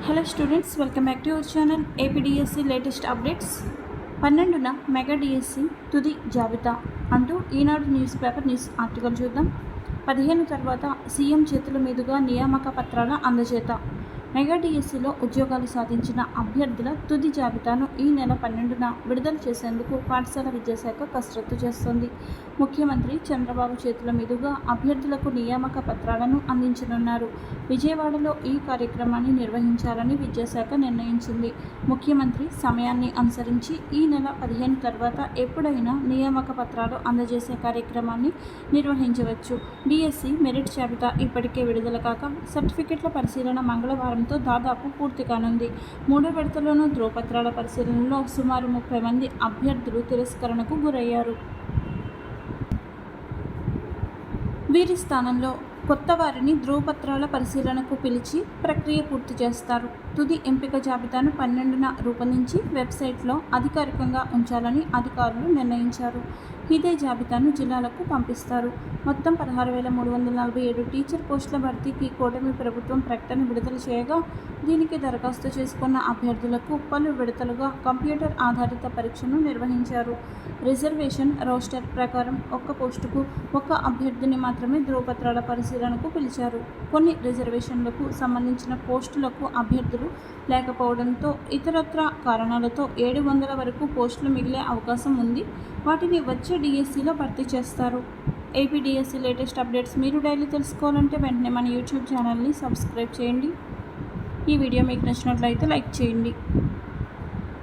Hello students, welcome back to our channel. APDSC latest updates. 12న mega DSC తుది జాబితా అంటూ Eenadu news paper news article చూద్దాం. 15 తర్వాత సీఎం చేతుల మీదుగా నియామక పత్రాల అందజేత. మెగా డిఎస్సిలో ఉద్యోగాలు సాధించిన అభ్యర్థుల తుది జాబితాను ఈ నెల 12న విడుదల చేసేందుకు పాఠశాల విద్యాశాఖ కసరత్తు చేస్తోంది. ముఖ్యమంత్రి చంద్రబాబు చేతుల మీదుగా అభ్యర్థులకు నియామక పత్రాలను అందించనున్నారు. విజయవాడలో ఈ కార్యక్రమాన్ని నిర్వహించాలని విద్యాశాఖ నిర్ణయించింది. ముఖ్యమంత్రి సమయాన్ని అనుసరించి ఈ నెల 15 తర్వాత ఎప్పుడైనా నియామక పత్రాలు అందజేసే కార్యక్రమాన్ని నిర్వహించవచ్చు. డిఎస్సి మెరిట్ జాబితా ఇప్పటికే విడుదల కాక సర్టిఫికెట్ల పరిశీలన మంగళవారంతో దాదాపు పూర్తి కానుంది. 3వ విడతలోనూ ధ్రువపత్రాల పరిశీలనలో సుమారు 30 మంది అభ్యర్థులు తిరస్కరణకు గురయ్యారు. వీరి స్థానంలో కొత్త వారిని ధ్రువపత్రాల పరిశీలనకు పిలిచి ప్రక్రియ పూర్తి చేస్తారు. తుది ఎంపిక జాబితాను 12న రూపొందించి వెబ్సైట్లో అధికారికంగా ఉంచాలని అధికారులు నిర్ణయించారు. ఇదే జాబితాను జిల్లాలకు పంపిస్తారు. మొత్తం 16,347 టీచర్ పోస్టుల భర్తీకి కూటమి ప్రభుత్వం ప్రకటన విడుదల చేయగా, దీనికి దరఖాస్తు చేసుకున్న అభ్యర్థులకు పలు విడతలుగా కంప్యూటర్ ఆధారిత పరీక్షను నిర్వహించారు. రిజర్వేషన్ రోస్టర్ ప్రకారం ఒక్క పోస్టుకు ఒక్క అభ్యర్థిని మాత్రమే ధ్రువపత్రాల పరిశీలనకు పిలిచారు. కొన్ని రిజర్వేషన్లకు సంబంధించిన పోస్టులకు అభ్యర్థులు లేకపోవడంతో, ఇతరత్రా కారణాలతో 700 వరకు పోస్టులు మిగిలే అవకాశం ఉంది. వాటిని వచ్చే డిఎస్సిలో భర్తీ చేస్తారు. ఏపీడిఎస్సి లేటెస్ట్ అప్డేట్స్ మీరు డైలీ తెలుసుకోవాలంటే వెంటనే మన యూట్యూబ్ ఛానల్ని సబ్స్క్రైబ్ చేయండి. ఈ వీడియో మీకు నచ్చినట్లయితే లైక్ చేయండి.